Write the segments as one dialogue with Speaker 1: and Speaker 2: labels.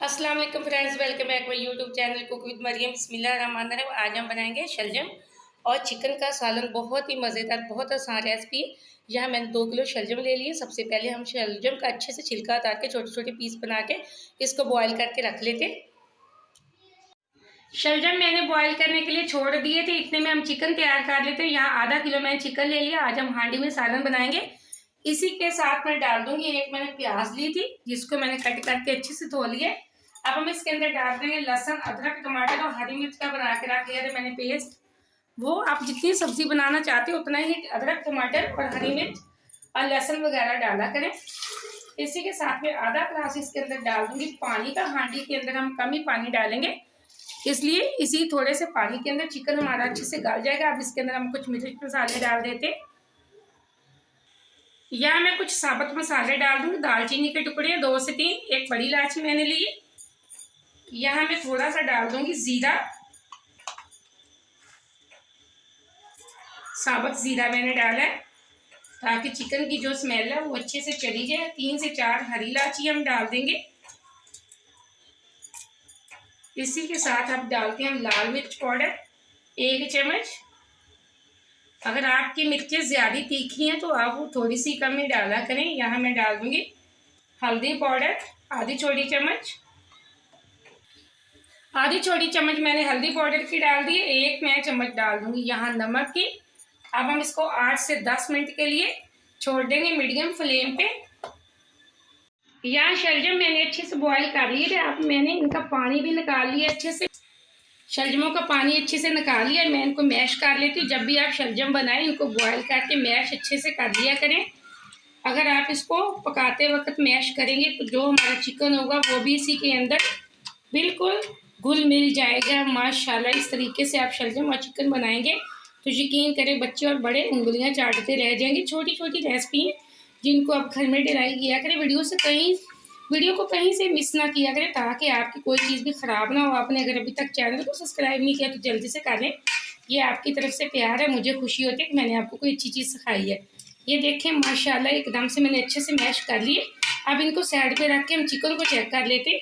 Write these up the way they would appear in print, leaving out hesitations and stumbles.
Speaker 1: अस्सलाम वालेकुम friends, welcome back my YouTube channel cook with Maryam. बिस्मिल्लाहिर्रहमानिर्रहीम। आज हम बनाएंगे शलजम और चिकन का सालन। बहुत ही मज़ेदार, बहुत आसान रेसिपी। यहाँ मैंने 2 किलो शलजम ले लिए। सबसे पहले हम शलजम का अच्छे से छिलका उतार के छोटे छोटे पीस बना के इसको बॉयल करके रख लेते। शलजम मैंने बॉयल करने के लिए छोड़ दिए थे, इतने में हम चिकन तैयार कर लेते हैं। यहाँ आधा किलो मैंने चिकन ले लिया। आज हम हांडी में सालन बनाएंगे। इसी के साथ मैं डाल दूंगी, एक मैंने प्याज ली थी जिसको मैंने कट करके अच्छे से धो लिया। अब हम इसके अंदर डाल देंगे लहसुन, अदरक, टमाटर और हरी मिर्च का बना के रख लिया था मैंने पेस्ट। वो आप जितनी सब्जी बनाना चाहते हो उतना ही अदरक, टमाटर और हरी मिर्च और लहसुन वगैरह डाला करें। इसी के साथ में आधा ग्लास इसके अंदर डाल दूंगी पानी का। हांडी के अंदर हम कम ही पानी डालेंगे, इसलिए इसी थोड़े से पानी के अंदर चिकन हमारा अच्छे से गल जाएगा। अब इसके अंदर हम कुछ मिर्च मसाले डाल देते। या मैं कुछ साबुत मसाले डाल दूंगी। दालचीनी के टुकड़े 2 से 3, एक बड़ी इलायची मैंने ली। यहाँ मैं थोड़ा सा डाल दूंगी जीरा, साबुत जीरा मैंने डाला है ताकि चिकन की जो स्मेल है वो अच्छे से चली जाए। 3 से 4 हरी इलायची हम डाल देंगे। इसी के साथ अब डालते हैं हम लाल मिर्च पाउडर 1 चम्मच। अगर आपकी मिर्चें ज़्यादा तीखी हैं तो आप वो थोड़ी सी कम ही डाला करें। यहाँ मैं डाल दूंगी हल्दी पाउडर आधी छोटी चम्मच। आधी छोटी चम्मच मैंने हल्दी पाउडर की डाल दी है। 1 मैं चम्मच डाल दूंगी यहाँ नमक की। अब हम इसको 8 से 10 मिनट के लिए छोड़ देंगे मीडियम फ्लेम पे। यहाँ शलजम मैंने अच्छे से बॉईल कर लिए थे। अब मैंने इनका पानी भी निकाल लिया अच्छे से। शलजमों का पानी अच्छे से निकाल लिया। मैं इनको मैश कर लेती हूँ। जब भी आप शलजम बनाएं इनको बॉईल करके मैश अच्छे से कर लिया करें। अगर आप इसको पकाते वक्त मैश करेंगे तो जो हमारा चिकन होगा वो भी इसी के अंदर बिल्कुल घुल मिल जाएगा माशाल्लाह। इस तरीके से आप शलजम और चिकन बनाएंगे तो यकीन करें बच्चे और बड़े उंगलियां चाटते रह जाएंगे। छोटी छोटी रेसिपी है जिनको आप घर में ट्राई किया करें। वीडियो को कहीं से मिस ना किया करें ताकि आपकी कोई चीज़ भी ख़राब ना हो। आपने अगर अभी तक चैनल को सब्सक्राइब नहीं किया तो जल्दी से कर लें। ये आपकी तरफ से प्यार है, मुझे खुशी होती है कि मैंने आपको कोई अच्छी चीज़ सिखाई है। ये देखें माशाल्लाह एकदम से मैंने अच्छे से मैश कर लिए। अब इनको साइड पे रख के हम चिकन को चेक कर लेते।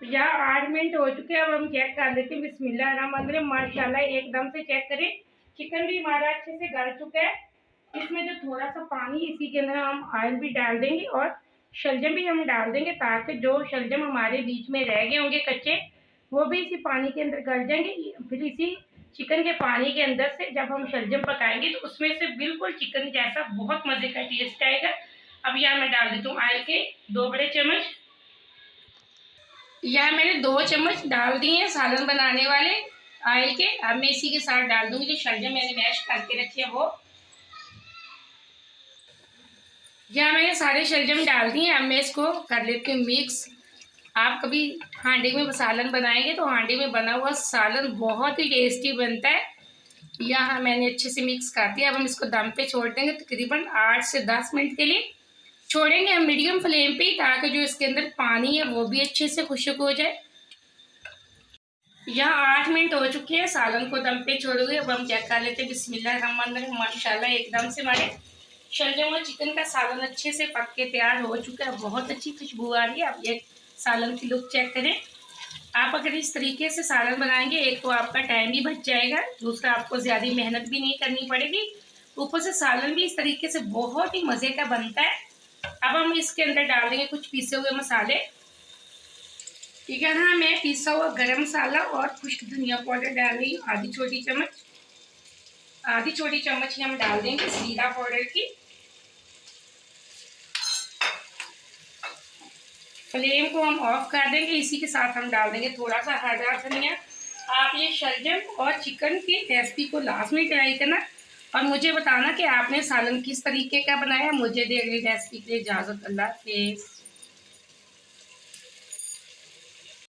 Speaker 1: यहाँ 8 मिनट हो चुके हैं। अब हम चेक कर लेते हैं। बिस्मिल्लाहिर्रहमानिर्रहीम। माशाल्लाह एकदम से चेक करें चिकन भी हमारा अच्छे से गल चुका है। इसमें जो थोड़ा सा पानी इसी के अंदर हम ऑयल भी डाल देंगे और शलजम भी हम डाल देंगे ताकि जो शलजम हमारे बीच में रह गए होंगे कच्चे वो भी इसी पानी के अंदर गल जाएंगे। फिर इसी चिकन के पानी के अंदर से जब हम शलजम पकाएंगे तो उसमें से बिल्कुल चिकन जैसा बहुत मज़े का टेस्ट आएगा। अब यहाँ मैं डाल देती हूँ ऑयल के 2 बड़े चम्मच। यहाँ मैंने 2 चम्मच डाल दिए हैं सालन बनाने वाले ऑयल के। अब मैं इसी के साथ डाल दूंगी जो शलजम मैंने मैश करके रखे हैं वो। यहाँ मैंने सारे शलजम डाल दिए। अब मैं इसको कर लेती हूँ मिक्स। आप कभी हांडी में सालन बनाएंगे तो हांडी में बना हुआ सालन बहुत ही टेस्टी बनता है। यहाँ मैंने अच्छे से मिक्स कर दिया। अब हम इसको दम पे छोड़ देंगे तकरीबन 8 से 10 मिनट के लिए छोड़ेंगे हम मीडियम फ्लेम पे ताकि जो इसके अंदर पानी है वो भी अच्छे से खुश्क हो जाए। यहाँ 8 मिनट हो चुके हैं सालन को दम पे छोड़ हुए। अब हम चेक कर लेते हैं। बिस्मिल्लाहिर्रहमानिर्रहीम। माशाल्लाह एकदम से हमारे शलजम और चिकन का सालन अच्छे से पक के तैयार हो चुका है। बहुत अच्छी खुशबू आ रही है। आप ये सालन की लुक चेक करें। आप अगर इस तरीके से सालन बनाएंगे एक तो आपका टाइम भी बच जाएगा, दूसरा आपको ज़्यादा मेहनत भी नहीं करनी पड़ेगी, ऊपर से सालन भी इस तरीके से बहुत ही मज़े का बनता है। अब हम इसके अंदर डाल देंगे कुछ पीसे हुए मसाले। ठीक है ना, मैं पिसा हुआ गरम मसाला और खुश्क धनिया पाउडर डाल रही हूँ आधी छोटी चम्मच। आधी छोटी चम्मच ही हम डाल देंगे जीरा पाउडर की। फ्लेम को हम ऑफ कर देंगे। इसी के साथ हम डाल देंगे थोड़ा सा हरा धनिया। आप ये शलजम और चिकन की रेसिपी को लास्ट में ट्राई करना और मुझे बताना कि आपने सालन किस तरीके का बनाया। मुझे दे अगली रेसिपी के लिए इजाज़त। अल्लाह हाफिज़।